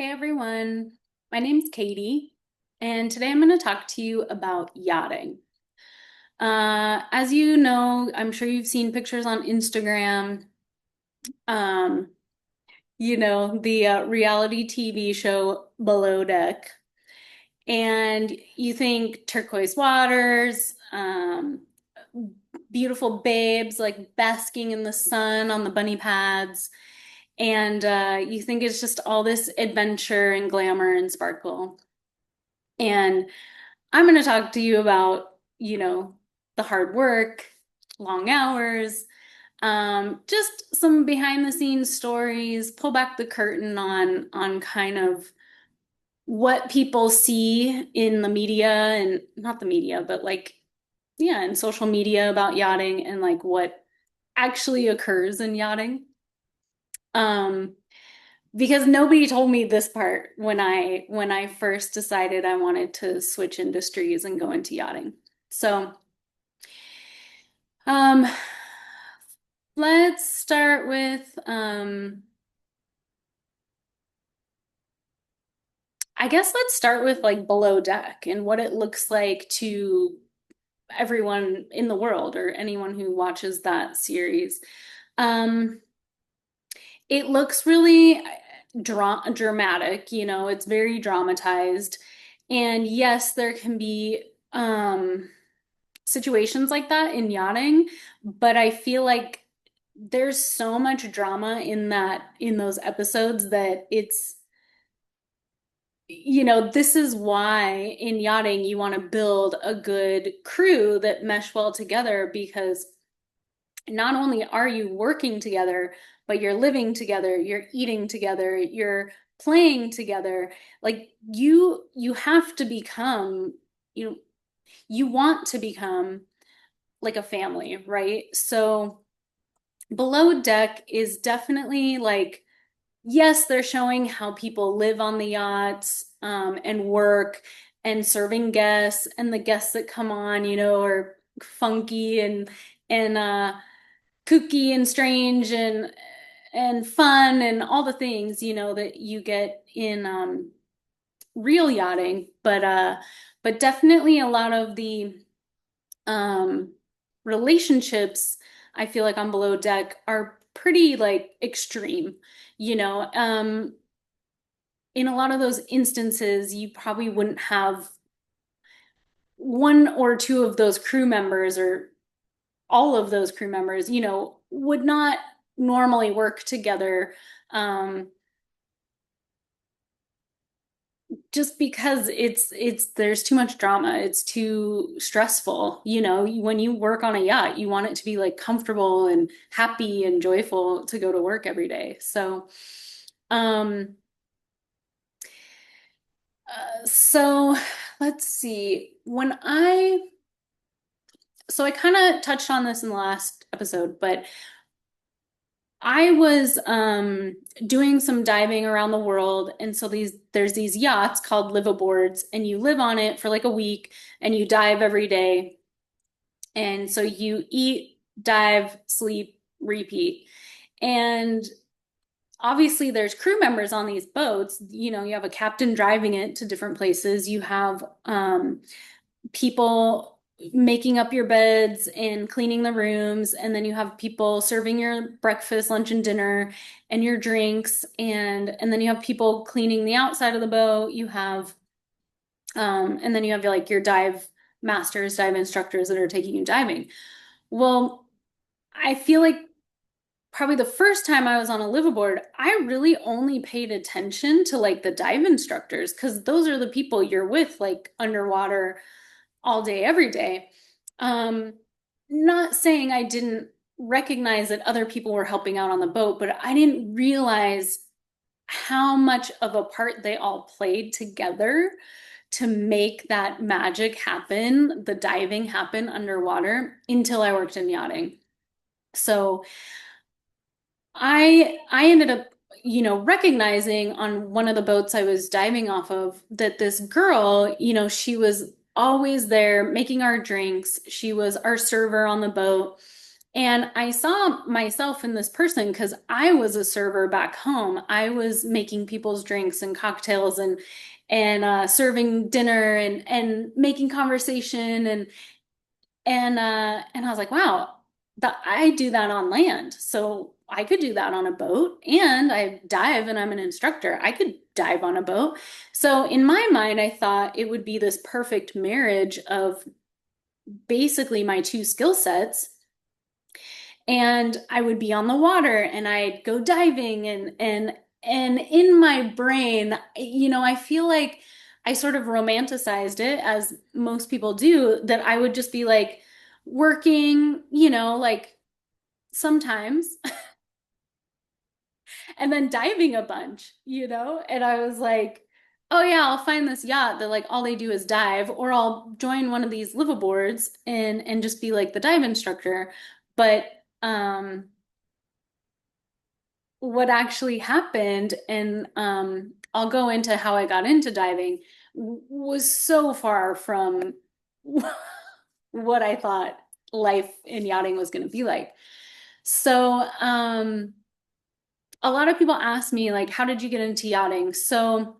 Hey everyone, my name's Katie, and today I'm going to talk to you about yachting. As you know, I'm sure you've seen pictures on Instagram, um, the reality TV show Below Deck, and you think turquoise waters, beautiful babes like basking in the sun on the bunny pads, and you think it's just all this adventure and glamour and sparkle. And I'm going to talk to you about, the hard work, long hours, just some behind the scenes stories, pull back the curtain on kind of what people see in the media and not the media, but like yeah, in social media about yachting and like what actually occurs in yachting. Um, because nobody told me this part when I first decided I wanted to switch industries and go into yachting. So, um, let's start with I guess let's start with like below deck and what it looks like to everyone in the world or anyone who watches that series. Um, it looks really dramatic, it's very dramatized. And yes, there can be situations like that in yachting, but I feel like there's so much drama in those episodes that this is why in yachting you want to build a good crew that mesh well together because not only are you working together, but you're living together, you're eating together, you're playing together. Like you have to become, you you want to become like a family, right? So Below Deck is definitely like, yes, they're showing how people live on the yachts and work and serving guests, and the guests that come on, are funky and kooky and strange and fun and all the things, that you get in real yachting. But definitely a lot of the um relationships I feel like on Below Deck are pretty like extreme, you know. In a lot of those instances, you probably wouldn't have one or two of those crew members or all of those crew members, would not normally work together. Um, just because it's there's too much drama, it's too stressful. When you work on a yacht, you want it to be like comfortable and happy and joyful to go to work every day. So um so let's see. I kind of touched on this in the last episode, but I was doing some diving around the world, and so there's these yachts called liveaboards, and you live on it for like a week, and you dive every day, and so you eat, dive, sleep, repeat, and obviously there's crew members on these boats. You have a captain driving it to different places. You have people making up your beds and cleaning the rooms, and then you have people serving your breakfast, lunch, and dinner and your drinks, and then you have people cleaning the outside of the boat. And then you have like your dive masters, dive instructors that are taking you diving. Well, I feel like probably the first time I was on a liveaboard, I really only paid attention to like the dive instructors because those are the people you're with like underwater all day, every day. Um, Not saying I didn't recognize that other people were helping out on the boat, but I didn't realize how much of a part they all played together to make that magic happen, the diving happen underwater until I worked in yachting. So I ended up, recognizing on one of the boats I was diving off of that this girl, she was always there making our drinks. She was our server on the boat. And I saw myself in this person because I was a server back home. I was making people's drinks and cocktails and serving dinner and making conversation and I was like, wow, that I do that on land. So I could do that on a boat and I dive and I'm an instructor. I could dive on a boat. So in my mind, I thought it would be this perfect marriage of basically my two skill sets, and I would be on the water and I'd go diving and in my brain, I feel like I sort of romanticized it, as most people do, that I would just be like working, like sometimes, and then diving a bunch, and I was like, oh yeah, I'll find this yacht that like all they do is dive, or I'll join one of these liveaboards and just be like the dive instructor. But um what actually happened, and I'll go into how I got into diving, was so far from what I thought life in yachting was going to be like. So, a lot of people ask me, like, how did you get into yachting? So,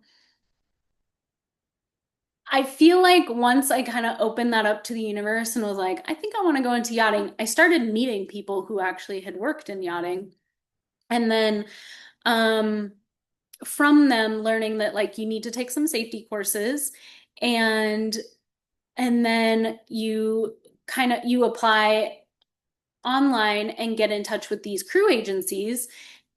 I feel like once I kind of opened that up to the universe and was like, I think I want to go into yachting, I started meeting people who actually had worked in yachting. And then, um, from them learning that like you need to take some safety courses, and then you apply online and get in touch with these crew agencies,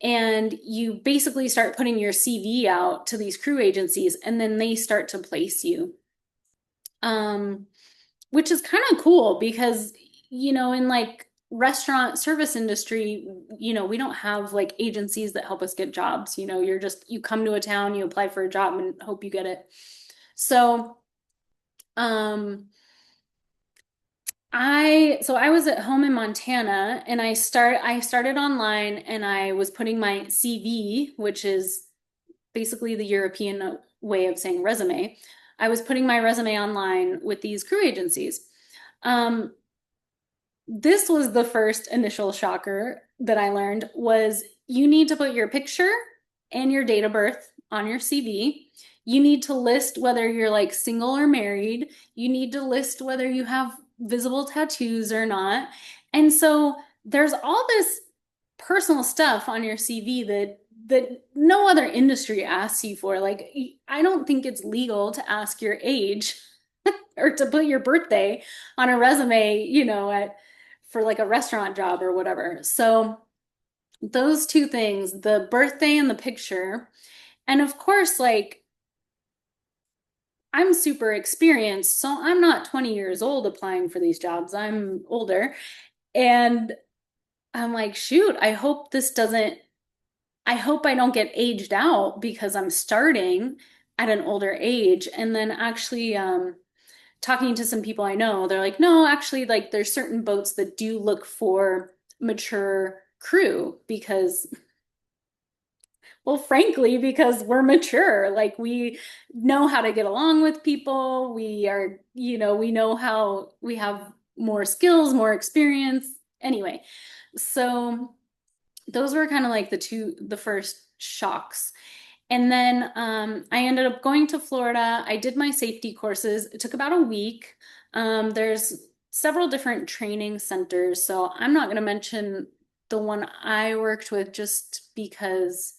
and you basically start putting your CV out to these crew agencies, and then they start to place you, um which is kind of cool because in like restaurant service industry, we don't have like agencies that help us get jobs. You come to a town, you apply for a job and hope you get it. So um I was at home in Montana, and I started online, and I was putting my CV, which is basically the European way of saying resume. I was putting my resume online with these crew agencies. Um, this was the first initial shocker that I learned, was you need to put your picture and your date of birth on your CV. You need to list whether you're like single or married. You need to list whether you have visible tattoos or not. And so there's all this personal stuff on your CV that no other industry asks you for. Like, I don't think it's legal to ask your age or to put your birthday on a resume, at for like a restaurant job or whatever. So those two things, the birthday and the picture. And of course, like, I'm super experienced, so I'm not 20 years old applying for these jobs. I'm older. And I'm like, shoot, I hope I don't get aged out because I'm starting at an older age. And then actually, talking to some people I know, they're like, no, actually, like there's certain boats that do look for mature crew because, well, frankly, because we're mature. Like we know how to get along with people. We know how we have more skills, more experience. Anyway, so those were kind of like the first shocks. And then I ended up going to Florida. I did my safety courses. It took about a week. There's several different training centers, so I'm not going to mention the one I worked with just because,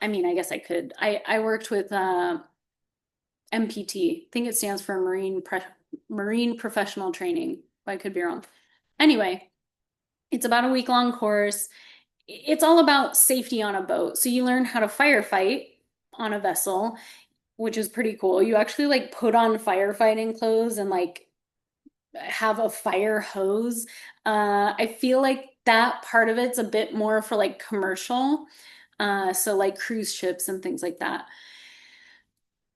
I mean, I guess I could. I worked with MPT. I think it stands for Marine Professional Training. I could be wrong. Anyway, it's about a week long course. It's all about safety on a boat. So you learn how to firefight on a vessel, which is pretty cool. You actually like put on firefighting clothes and like have a fire hose. I feel like that part of it's a bit more for like commercial, so like cruise ships and things like that.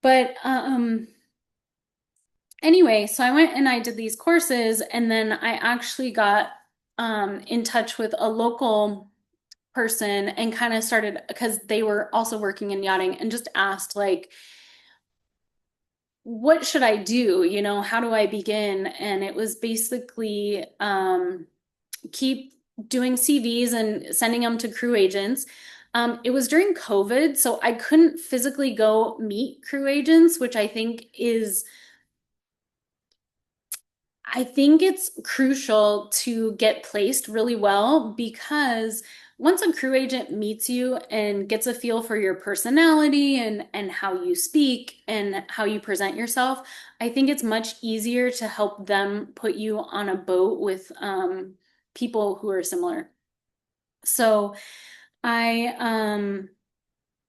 But anyway, so I went and I did these courses, and then I actually got in touch with a local person and kind of started, because they were also working in yachting, and just asked like, what should I do? How do I begin? And it was basically keep doing CVs and sending them to crew agents. It was during COVID, so I couldn't physically go meet crew agents, which I think it's crucial to get placed really well because once a crew agent meets you and gets a feel for your personality and how you speak and how you present yourself, I think it's much easier to help them put you on a boat with people who are similar. So I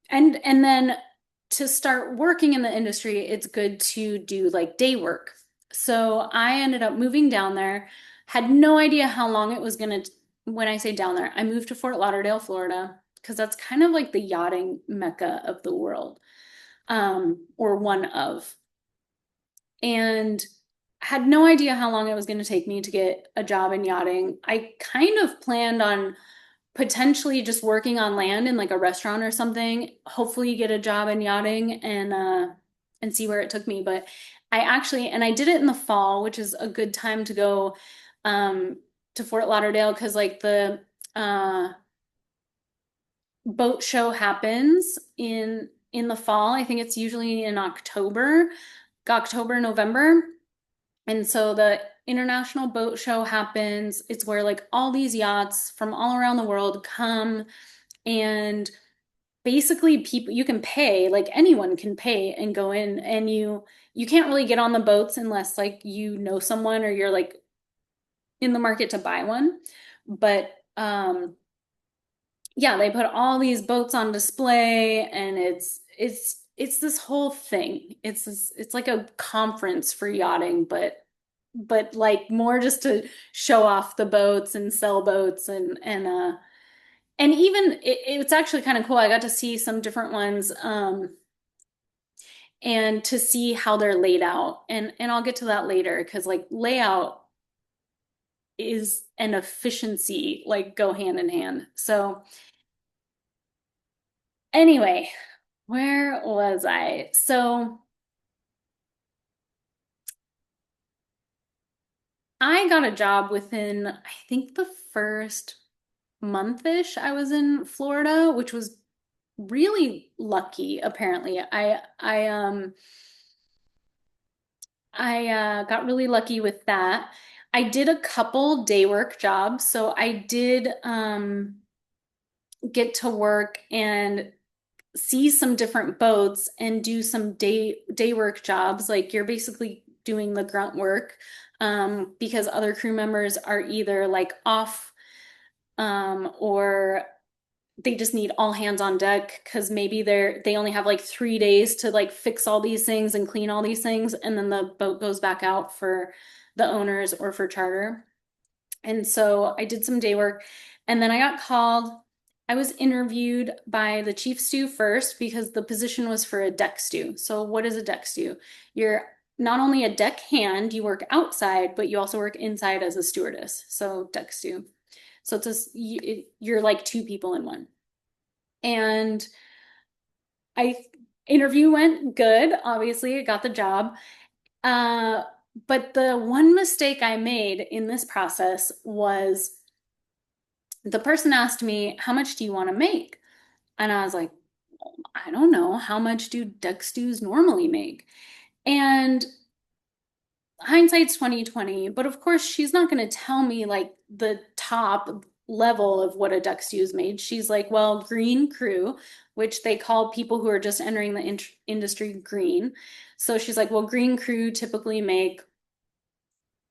and then to start working in the industry, it's good to do like day work. So I ended up moving down there, had no idea how long it was gonna, when I say down there, I moved to Fort Lauderdale, Florida, because that's kind of like the yachting mecca of the world, or one of. And had no idea how long it was going to take me to get a job in yachting. I kind of planned on potentially just working on land in like a restaurant or something, hopefully get a job in yachting and see where it took me. But I actually and I did it in the fall, which is a good time to go to Fort Lauderdale because like the boat show happens in the fall. I think it's usually in October, November. And so the International Boat Show happens. It's where like all these yachts from all around the world come and basically people you can pay, like anyone can pay and go in and you can't really get on the boats unless like you know someone or you're like in the market to buy one. But yeah, they put all these boats on display and it's this whole thing. It's like a conference for yachting, but like more just to show off the boats and sell boats and even it's actually kind of cool. I got to see some different ones and to see how they're laid out. And I'll get to that later because like layout is an efficiency like go hand in hand. So anyway, where was I? So I got a job within, I think the first month-ish I was in Florida, which was really lucky, apparently. I got really lucky with that. I did a couple day work jobs, so I did get to work and see some different boats and do some day work jobs. Like you're basically doing the grunt work because other crew members are either like off or they just need all hands on deck because maybe they only have like 3 days to like fix all these things and clean all these things, and then the boat goes back out for the owners or for charter. And so I did some day work, and then I got called. I was interviewed by the chief stew first because the position was for a deck stew. So what is a deck stew? You're not only a deck hand, you work outside, but you also work inside as a stewardess. So deck stew. So you're like two people in one. And I interview went good. Obviously, I got the job. Uh, but the one mistake I made in this process was the person asked me, "How much do you want to make?" And I was like, "I don't know. How much do deck stews normally make?" And hindsight's 2020, but of course she's not going to tell me like the top level of what a duck stew is made. She's like, well, green crew, which they call people who are just entering the industry green. So she's like, well, green crew typically make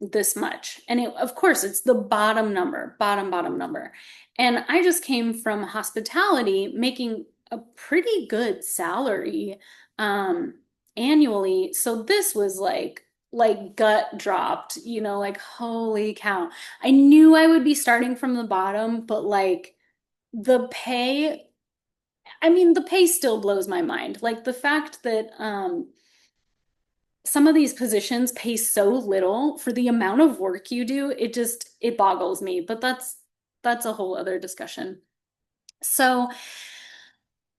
this much. And of course, it's the bottom number, bottom number. And I just came from hospitality making a pretty good salary um, annually. So this was like gut dropped, like holy cow. I knew I would be starting from the bottom, but like the pay, I mean, the pay still blows my mind. Like the fact that some of these positions pay so little for the amount of work you do, it boggles me, but that's a whole other discussion. So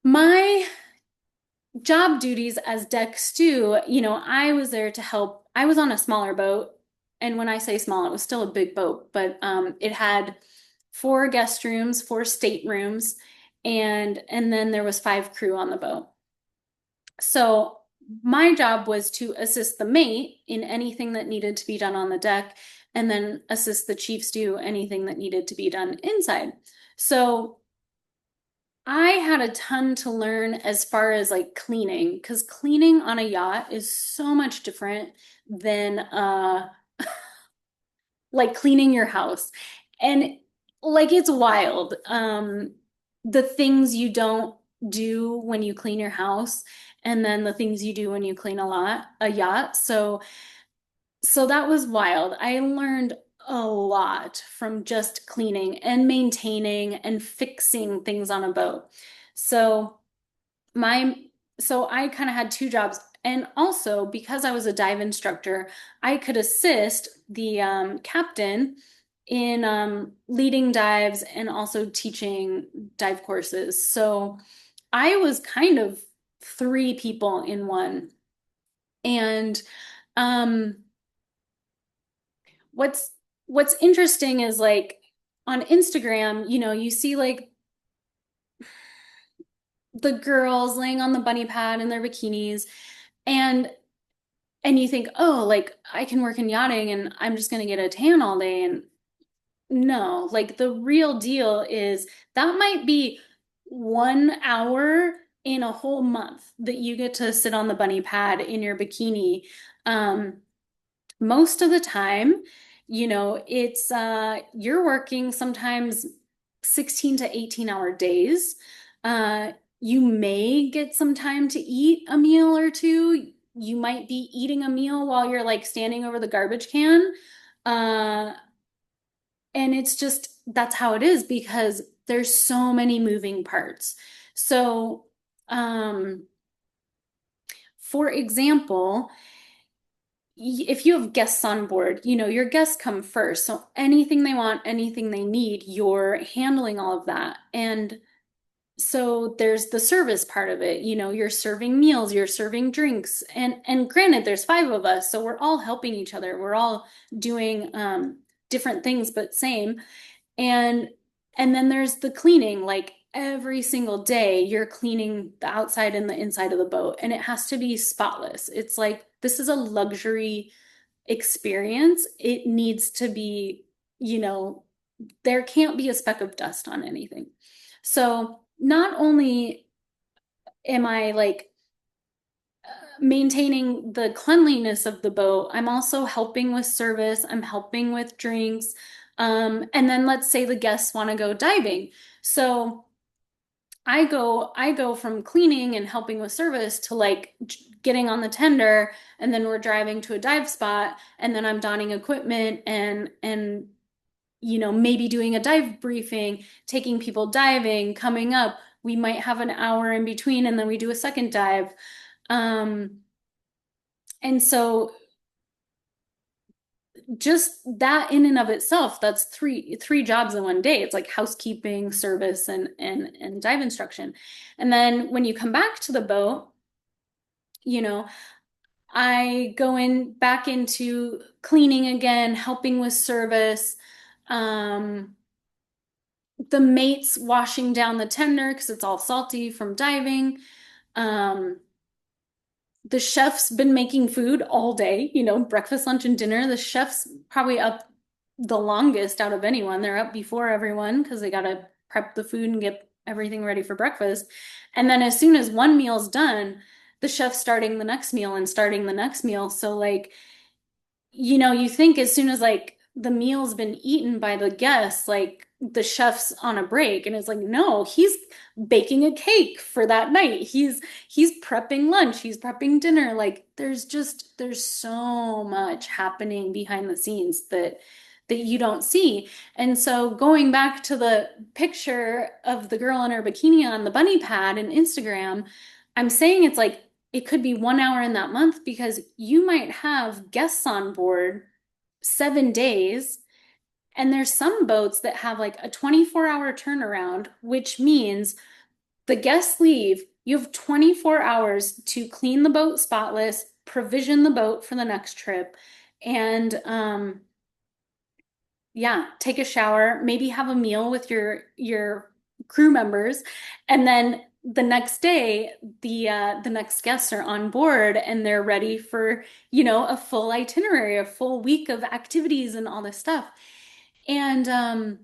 my job duties as deck stew, I was there to help. I was on a smaller boat. And when I say small, it was still a big boat, but it had four guest rooms, four staterooms, and then there was five crew on the boat. So my job was to assist the mate in anything that needed to be done on the deck, and then assist the chiefs do anything that needed to be done inside. So I had a ton to learn as far as like cleaning, because cleaning on a yacht is so much different than like cleaning your house. And like it's wild. The things you don't do when you clean your house, and then the things you do when you clean a yacht. So that was wild. I learned a lot from just cleaning and maintaining and fixing things on a boat. So my so I kind of had two jobs. And also, because I was a dive instructor, I could assist the captain in leading dives and also teaching dive courses. So I was kind of three people in one. And um, what's what's interesting is like on Instagram, you see like the girls laying on the bunny pad in their bikinis, and and you think, oh, like I can work in yachting and I'm just gonna get a tan all day. And no, like the real deal is that might be 1 hour in a whole month that you get to sit on the bunny pad in your bikini. Um, Most of the time, it's you're working sometimes 16 to 18-hour days. Uh, you may get some time to eat a meal or two. You might be eating a meal while you're like standing over the garbage can. Uh, and it's just that's how it is because there's so many moving parts. So, for example, if you have guests on board, your guests come first. So anything they want, anything they need, you're handling all of that. And so there's the service part of it. You're serving meals, you're serving drinks. And granted, there's five of us, so we're all helping each other. We're all doing different things, but same. And and then there's the cleaning, like every single day you're cleaning the outside and the inside of the boat, and it has to be spotless. It's like this is a luxury experience. It needs to be, there can't be a speck of dust on anything. So not only am I like maintaining the cleanliness of the boat, I'm also helping with service, I'm helping with drinks. And then let's say the guests want to go diving. So I go from cleaning and helping with service to like getting on the tender, and then we're driving to a dive spot, and then I'm donning equipment and maybe doing a dive briefing, taking people diving, coming up. We might have an hour in between, and then we do a second dive. Um, and so just that in and of itself, that's three jobs in one day. It's like housekeeping, service, and dive instruction. And then when you come back to the boat, you know, I go in back into cleaning again, helping with service. Um, the mates washing down the tender because it's all salty from diving. Um, the chef's been making food all day, breakfast, lunch, and dinner. The chef's probably up the longest out of anyone. They're up before everyone because they got to prep the food and get everything ready for breakfast. And then as soon as one meal's done, the chef's starting the next meal and starting the next meal. So like, you think as soon as like the meal's been eaten by the guests, like the chef's on a break, and it's like, no, he's baking a cake for that night. He's prepping lunch, he's prepping dinner. Like there's so much happening behind the scenes that you don't see. And so going back to the picture of the girl in her bikini on the bunny pad in Instagram, I'm saying it's like it could be 1 hour in that month because you might have guests on board 7 days. And there's some boats that have like a 24-hour turnaround, which means the guests leave. You have 24 hours to clean the boat spotless, provision the boat for the next trip, and yeah, take a shower, maybe have a meal with your crew members, and then the next day the next guests are on board and they're ready for, a full itinerary, a full week of activities and all this stuff. And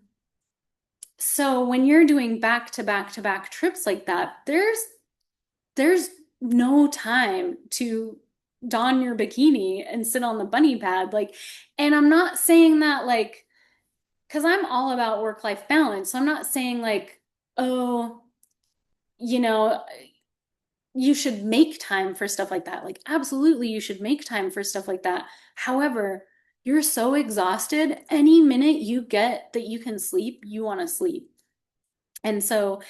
so when you're doing back to back to back trips like that, there's no time to don your bikini and sit on the bunny pad. Like, and I'm not saying that like, because I'm all about work-life balance. So I'm not saying like, oh, you know, you should make time for stuff like that. Like, absolutely, you should make time for stuff like that. However, you're so exhausted, any minute you get that you can sleep, you want to sleep. And so,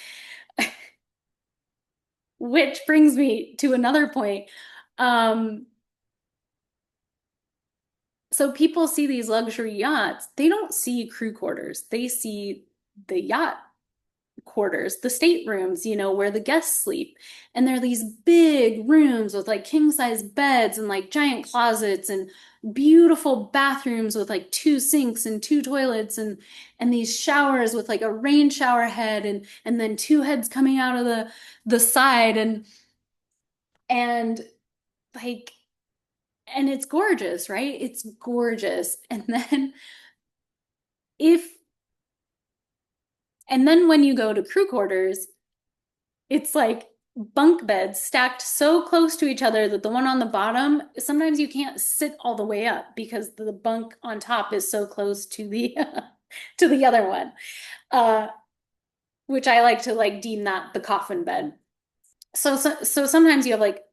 which brings me to another point. Um, so people see these luxury yachts, they don't see crew quarters. They see the yacht quarters, the staterooms, where the guests sleep. And there are these big rooms with like king size beds and like giant closets and beautiful bathrooms with like two sinks and two toilets and these showers with like a rain shower head and then two heads coming out of the side and like and it's gorgeous, right? It's gorgeous. If and then when you go to crew quarters, it's like bunk beds stacked so close to each other that the one on the bottom, sometimes you can't sit all the way up because the bunk on top is so close to the to the other one. Uh, which I like to like deem that the coffin bed. So sometimes you have like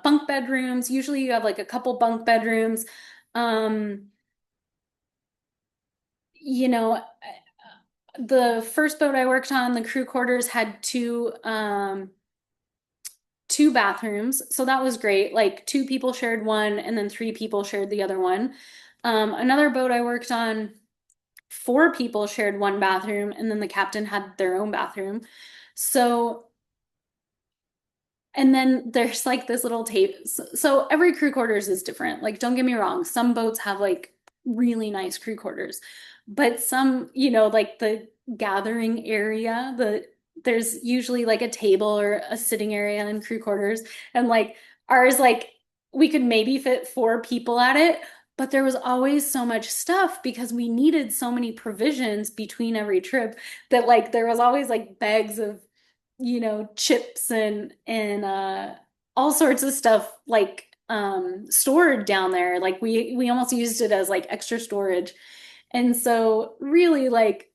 bunk bedrooms. Usually you have like a couple bunk bedrooms. Um, you know, the first boat I worked on, the crew quarters had two bathrooms. So that was great. Like two people shared one and then three people shared the other one. Another boat I worked on, four people shared one bathroom and then the captain had their own bathroom. So, and then there's like this little tape. So every crew quarters is different. Like, don't get me wrong. Some boats have like really nice crew quarters, but some, like the gathering area, there's usually like a table or a sitting area in crew quarters. And like ours, like we could maybe fit four people at it, but there was always so much stuff because we needed so many provisions between every trip that like there was always like bags of chips and all sorts of stuff like stored down there. Like we almost used it as like extra storage. And so really like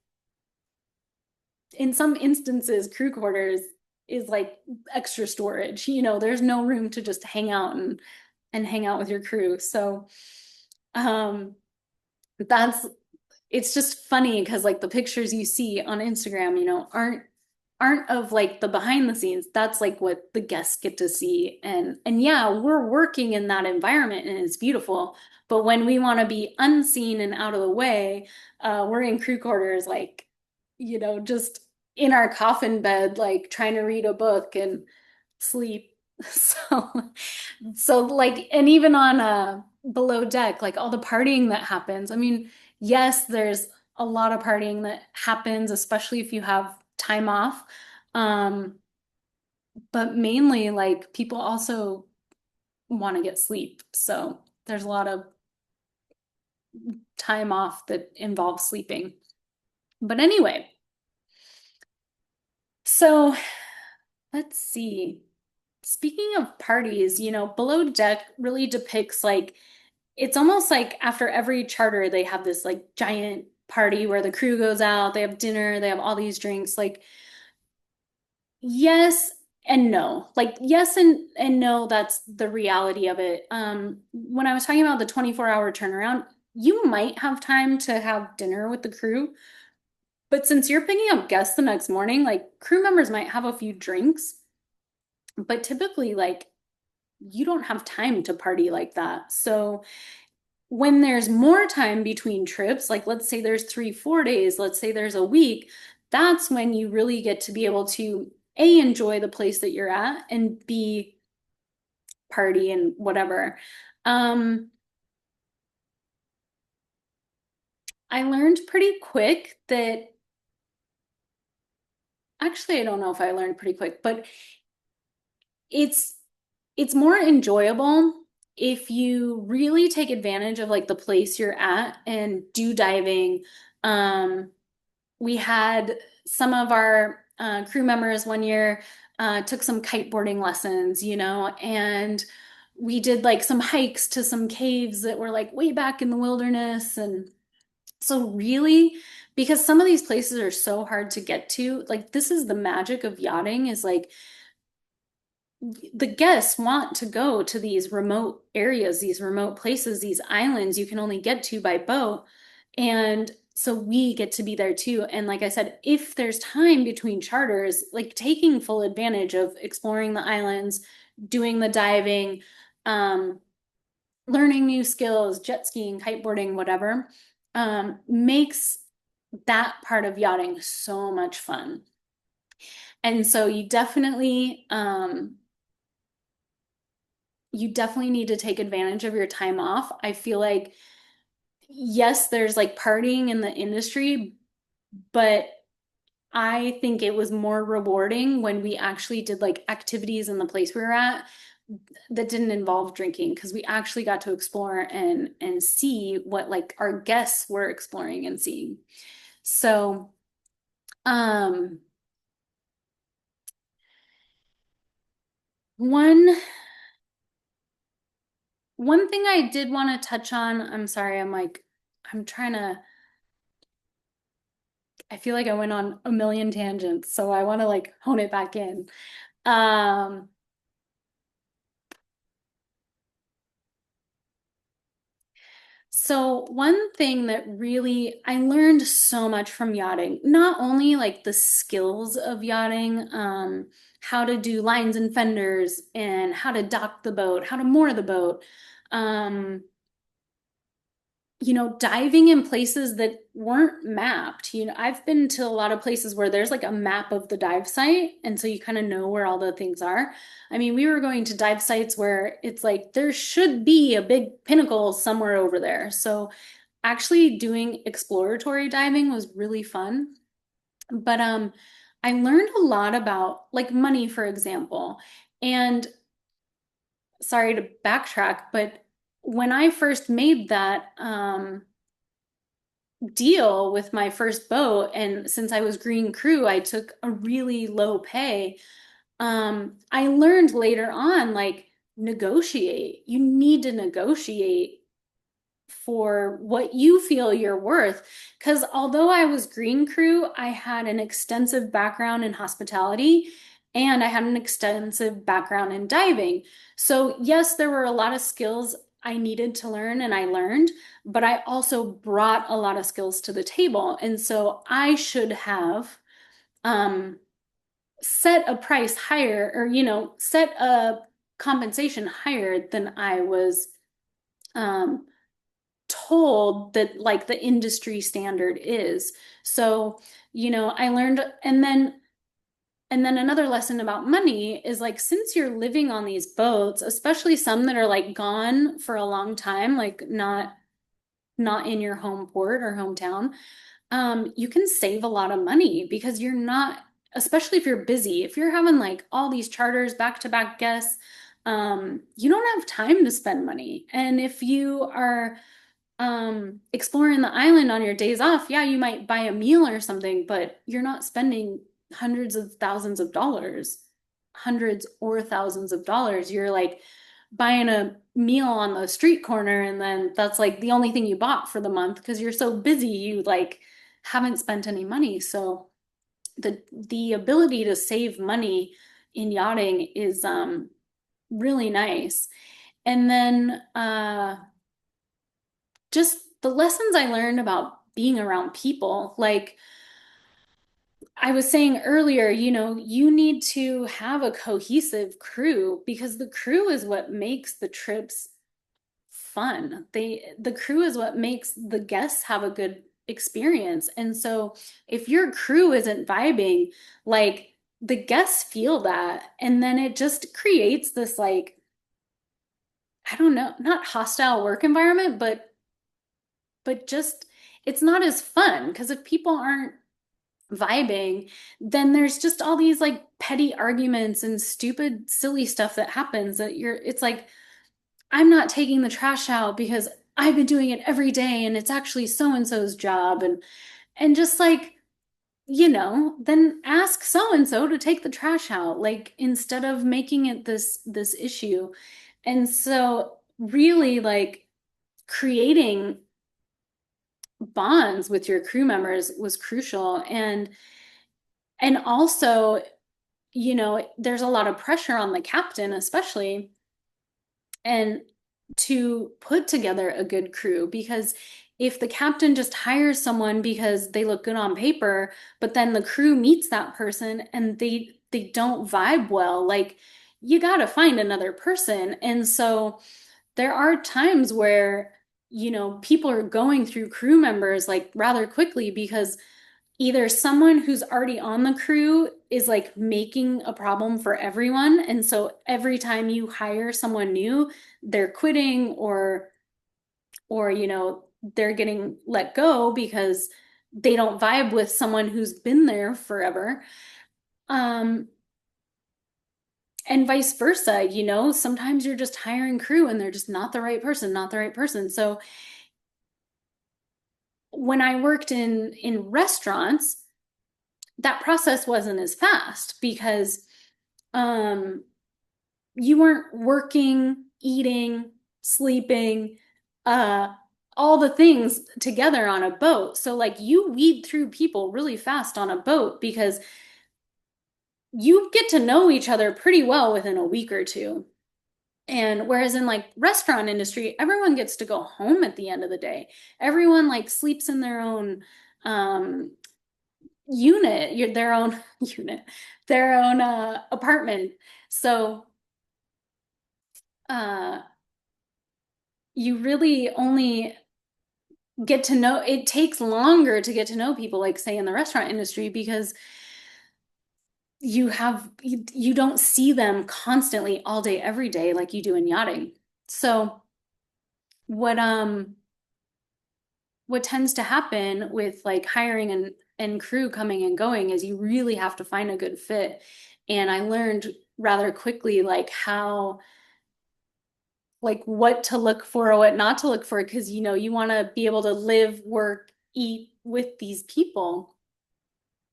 in some instances, crew quarters is like extra storage. There's no room to just hang out and hang out with your crew. So um that's it's just funny because like the pictures you see on Instagram, aren't of like the behind the scenes. That's like what the guests get to see. And yeah, we're working in that environment and it's beautiful. But when we want to be unseen and out of the way, we're in crew quarters, like, just in our coffin bed, like trying to read a book and sleep. So, so like, and even on below deck, like all the partying that happens. I mean, yes, there's a lot of partying that happens, especially if you have time off. Um, but mainly like people also want to get sleep. So there's a lot of time off that involves sleeping. But anyway, so let's see. Speaking of parties, Below Deck really depicts like it's almost like after every charter they have this like giant party where the crew goes out, they have dinner, they have all these drinks. Like yes and no. Like yes and no, that's the reality of it. When I was talking about the 24-hour turnaround, you might have time to have dinner with the crew, but since you're picking up guests the next morning, like crew members might have a few drinks, but typically like you don't have time to party like that. So when there's more time between trips, like let's say there's 3, 4 days, let's say there's a week, that's when you really get to be able to A, enjoy the place that you're at and B, party and whatever. Um, I learned pretty quick that actually I don't know if I learned pretty quick, but it's it's more enjoyable if you really take advantage of like the place you're at and do diving. Um, we had some of our crew members one year took some kiteboarding lessons, and we did like some hikes to some caves that were like way back in the wilderness. And so, really, because some of these places are so hard to get to, like, this is the magic of yachting is like the guests want to go to these remote areas, these remote places, these islands you can only get to by boat. And so we get to be there too. And like I said, if there's time between charters, like taking full advantage of exploring the islands, doing the diving, um, learning new skills, jet skiing, kiteboarding, whatever, makes that part of yachting so much fun. And so you definitely need to take advantage of your time off. I feel like, yes, there's like partying in the industry, but I think it was more rewarding when we actually did like activities in the place we were at that didn't involve drinking because we actually got to explore and see what like our guests were exploring and seeing. So, um, one one thing I did want to touch on, I'm sorry, I'm trying to I feel like I went on a million tangents, so I want to like hone it back in. Um, so one thing that really I learned so much from yachting, not only like the skills of yachting, how to do lines and fenders and how to dock the boat, how to moor the boat, um, diving in places that weren't mapped. I've been to a lot of places where there's like a map of the dive site, and so you kind of know where all the things are. I mean, we were going to dive sites where it's like there should be a big pinnacle somewhere over there. So actually doing exploratory diving was really fun. But I learned a lot about like money, for example. And sorry to backtrack, but when I first made that deal with my first boat, and since I was green crew, I took a really low pay. I learned later on, like, negotiate. You need to negotiate for what you feel you're worth. Because although I was green crew, I had an extensive background in hospitality and I had an extensive background in diving. So, yes, there were a lot of skills I needed to learn and I learned, but I also brought a lot of skills to the table. And so I should have um, set a price higher or, set a compensation higher than I was um, told that like the industry standard is. So, I learned and then another lesson about money is like since you're living on these boats, especially some that are like gone for a long time, like not in your home port or hometown, you can save a lot of money because you're not, especially if you're busy, if you're having like all these charters back to back guests, you don't have time to spend money. And if you are exploring the island on your days off, yeah, you might buy a meal or something, but you're not spending hundreds of thousands of dollars, hundreds or thousands of dollars. You're like buying a meal on the street corner, and then that's like the only thing you bought for the month because you're so busy, you like haven't spent any money. So the ability to save money in yachting is really nice. And then just the lessons I learned about being around people. Like I was saying earlier, you need to have a cohesive crew because the crew is what makes the trips fun. The crew is what makes the guests have a good experience. And so if your crew isn't vibing, like the guests feel that, and then it just creates this like I don't know, not hostile work environment, but just it's not as fun because if people aren't vibing, then there's just all these like petty arguments and stupid, silly stuff that happens that it's like, I'm not taking the trash out because I've been doing it every day and it's actually so and so's job. And just like, then ask so and so to take the trash out, like instead of making it this issue. And so really like creating bonds with your crew members was crucial. And also, there's a lot of pressure on the captain, especially, and to put together a good crew because if the captain just hires someone because they look good on paper, but then the crew meets that person and they don't vibe well, like you got to find another person. And so there are times where people are going through crew members like rather quickly because either someone who's already on the crew is like making a problem for everyone. And so every time you hire someone new, they're quitting or they're getting let go because they don't vibe with someone who's been there forever. Um, and vice versa, sometimes you're just hiring crew and they're just not the right person, not the right person. So when I worked in restaurants, that process wasn't as fast because um, you weren't working, eating, sleeping, uh, all the things together on a boat. So like you weed through people really fast on a boat because you get to know each other pretty well within a week or two. And whereas in like restaurant industry, everyone gets to go home at the end of the day. Everyone like sleeps in their own um, unit, their own unit, their own apartment. So uh, you really only get to know, it takes longer to get to know people, like say in the restaurant industry, because you don't see them constantly all day, every day, like you do in yachting. So what um what tends to happen with like hiring and crew coming and going is you really have to find a good fit. And I learned rather quickly like how like what to look for or what not to look for because you want to be able to live, work, eat with these people.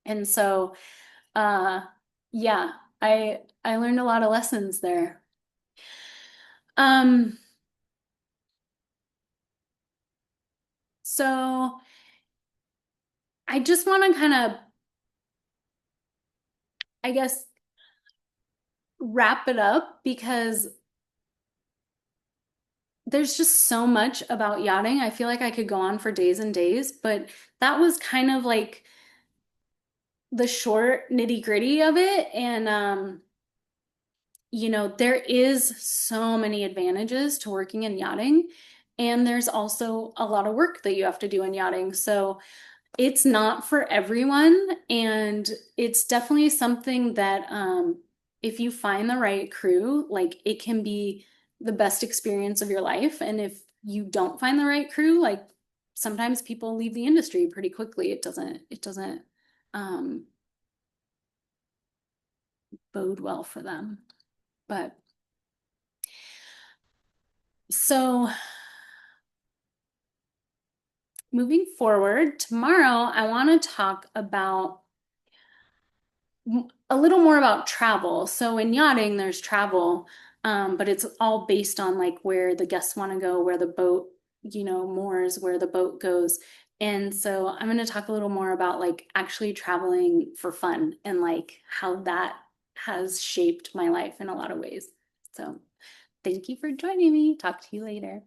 And so yeah, I learned a lot of lessons there. Um so I just want to kind of, I guess, wrap it up because there's just so much about yachting. I feel like I could go on for days and days, but that was kind of like the short nitty-gritty of it. And there is so many advantages to working in yachting, and there's also a lot of work that you have to do in yachting. So it's not for everyone, and it's definitely something that if you find the right crew, like it can be the best experience of your life. And if you don't find the right crew, like sometimes people leave the industry pretty quickly. It doesn't um, bode well for them. But so moving forward, tomorrow I want to talk about a little more about travel. So in yachting, there's travel, but it's all based on like where the guests want to go, where the boat, moors, where the boat goes. And so I'm going to talk a little more about like actually traveling for fun and like how that has shaped my life in a lot of ways. So thank you for joining me. Talk to you later.